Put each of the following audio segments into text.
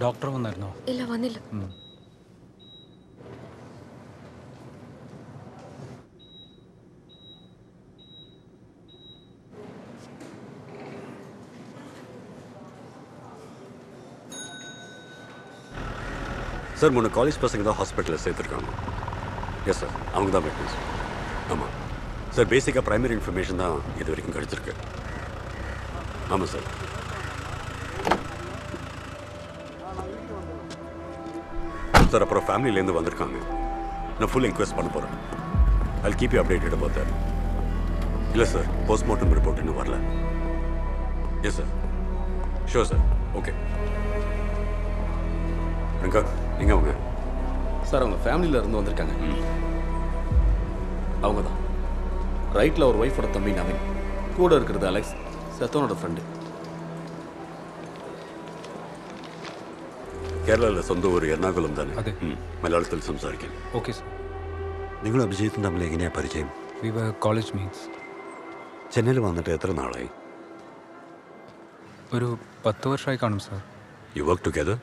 Doctor വന്നായിരുന്നോ? ഇല്ല, വന്നില്ല. Sir முன்ன காலேஜ் பசங்க தான் ஹாஸ்பிட்டலில் சேர்த்துருக்காங்க. எஸ் சார், அவங்க தான் விட்னஸ். ஆமாம் சார், பேசிக்காக ப்ரைமரி இன்ஃபர்மேஷன் தான் இது வரைக்கும் கிடச்சிருக்கு. ஆமாம் சார். சார் அப்புறம் ஃபேமிலியிலேருந்து வந்திருக்காங்க. நான் ஃபுல் இன்க்வெஸ்ட் பண்ண போகிறேன். I'll keep you updated about that. இல்லை சார், போஸ்ட்மார்ட்டம் ரிப்போர்ட் இன்னும் வரல. Yes sir, sure sir, okay. Ranga, எங்கே அவங்க? சார் அவங்க ஃபேமிலியில் இருந்து வந்திருக்காங்க. அவங்க தான் ரைட்டில் ஒரு ஒய்ஃபோட தம்பி நவீன், கூட இருக்கிறது அலெக்ஸ், சத்தனோட ஃப்ரெண்டு. കേരളത്തിലെ സ്വന്തം ഒരു എറണാകുളം തന്നെ. അതെ. മലയാളത്തിൽ സംസാരിക്കാൻ. Okay sir. നിങ്ങൾ അഭിജിത്തും തമ്മിൽ എങ്ങനെയാ പരിചയം? We were college mates. ചെന്നൈയിൽ വന്നിട്ട് എത്ര നാളായി? ഒരു 10 വർഷമായി കാണും സാർ. You work together?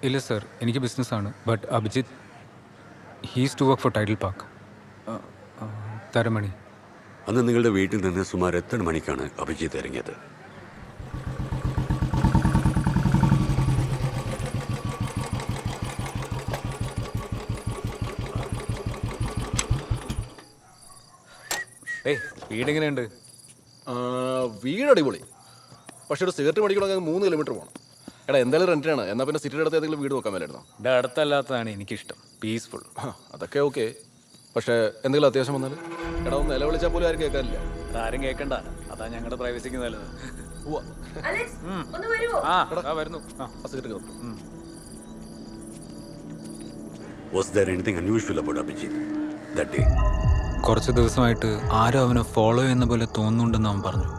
ഇല്ല സർ, എനിക്ക് ബിസിനസ്സാണ്. But Abhijith he's to work for Tidel Park, Taramani. അന്ന് നിങ്ങളുടെ വീട്ടിൽ നിന്ന് സുമാർ എത്ര മണിക്കാണ് അഭിജിത്ത് ഇറങ്ങിയത്? ഏയ്, വീടെങ്ങനെയുണ്ട്? വീട് അടിപൊളി, പക്ഷെ ഒരു സിഗരറ്റ് മേടിക്കണമെങ്കിൽ 3 കിലോമീറ്റർ പോകണം. എടാ എന്തായാലും റെന്റിനാണ്, എന്നാൽ പിന്നെ സിറ്റിയുടെ അടുത്ത് ഏതെങ്കിലും വീട് നോക്കാൻ മേലായിരുന്നോ? എൻ്റെ അടുത്തല്ലാത്തതാണ് എനിക്കിഷ്ടം, പീസ്ഫുൾ. അതൊക്കെ ഓക്കെ, പക്ഷേ എന്തെങ്കിലും അത്യാവശ്യം വന്നാൽ എടാ ഒന്ന് നിലവിളിച്ചാൽ പോലും ആരും കേൾക്കാനില്ല. ആരും കേൾക്കണ്ട, അതാ ഞങ്ങളുടെ പ്രൈവസിക്ക് നല്ലത്. വരുന്നു. ആ സിഗരറ്റ് കേൾക്കും. Was there anything unusual about Abhijit that day? കുറച്ച് ദിവസമായിട്ട് ആരും അവനെ ഫോളോ ചെയ്യുന്ന പോലെ തോന്നുന്നുണ്ടെന്ന് അവൻ പറഞ്ഞു.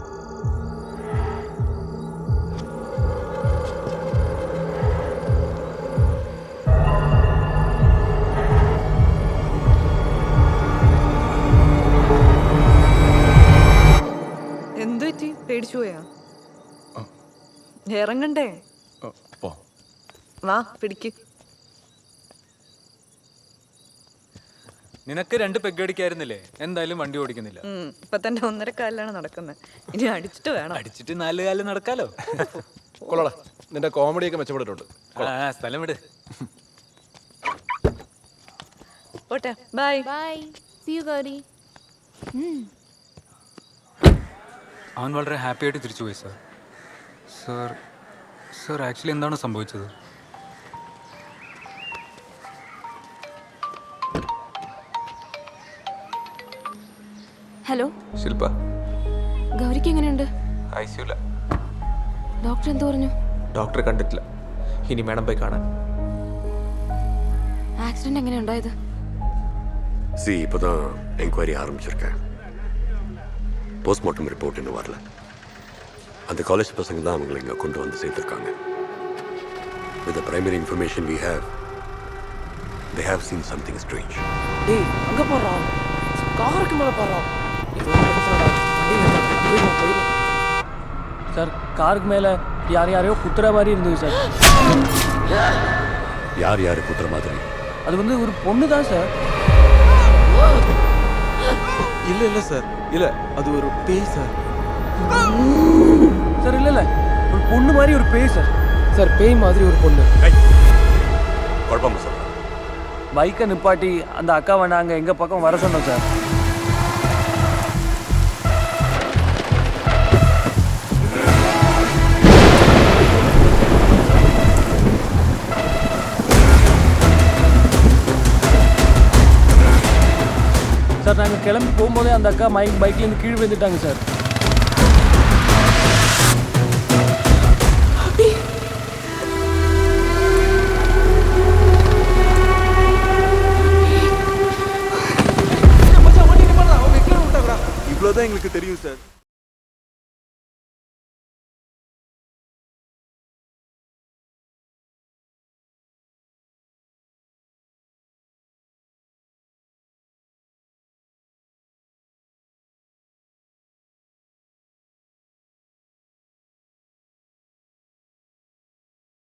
എന്തു പറ്റി? പേടിച്ചു പോയാ? ഇറങ്ങണ്ടേ? വാ പിടിക്ക്. നിനക്ക് 2 പെഗ് അടിക്കായിരുന്നില്ലേ? എന്തായാലും വണ്ടി ഓടിക്കുന്നില്ല. ഇപ്പൊ തന്നെ 1.5 കാലിലാണ് നടക്കുന്നത്. ഇനി അടിച്ചിട്ട് വേണം. അടിച്ചിട്ട് 4 കാലിൽ നടക്കാലോ. കൊള്ളടാ, നിന്റെ കോമഡിയൊക്കെ മെച്ചപ്പെട്ടിട്ടുണ്ട്. സ്ഥലം വിട്. പോട്ടെ, bye. Bye, see you Gauri. അവൻ വളരെ ഹാപ്പി ആയിട്ട് തിരിച്ചുപോയി സാർ. സർ ആക്ച്വലി എന്താണ് സംഭവിച്ചത്? ഹലോ ശില്പ, ഗൗരിക്ക് എങ്ങനെയുണ്ട്? ഐസിയുല. ഡോക്ടർ എന്ത് പറഞ്ഞു? ഡോക്ടറെ കണ്ടിട്ടില്ല, ഇനി വേണം പോയി കാണാൻ. ആക്സിഡന്റ് എങ്ങനെ ഉണ്ടായത്? இப்போ தான் என்கொயரி ஆரம்பிச்சிருக்கேன். போஸ்ட்மார்ட்டம் ரிப்போர்ட் இன்னும் வரல. அந்த காலேஜ் பசங்க தான் அவங்களை இங்கே கொண்டு வந்து சேர்த்துருக்காங்க. With the primary information we have, they have seen something strange. டேய், அங்க போறா, காருக்கு மேல போறா. சார், காருக்கு மேல யாரையோ குத்துற மாதிரி இருந்தது சார். யார் குத்துற மாதிரி? அது வந்து ஒரு பொண்ணு தான் சார். இல்ல சார், இல்ல, அது ஒரு பேய் சார். சார் இல்ல ஒரு பொண்ணு மாதிரி ஒரு பேய் சார். சார் பேய் மாதிரி ஒரு பொண்ணு. குழப்பமா சார்? பைக்கை நிப்பாட்டி அந்த அக்காவை நாங்கள் எங்கள் பக்கம் வர சொன்னோம் சார். சார் நாங்கள் கிளம்பி போகும்போதே அந்த அக்கா பைக்லேருந்து கீழே வந்துட்டாங்க சார். இவ்வளோதான் எங்களுக்கு தெரியும் சார்.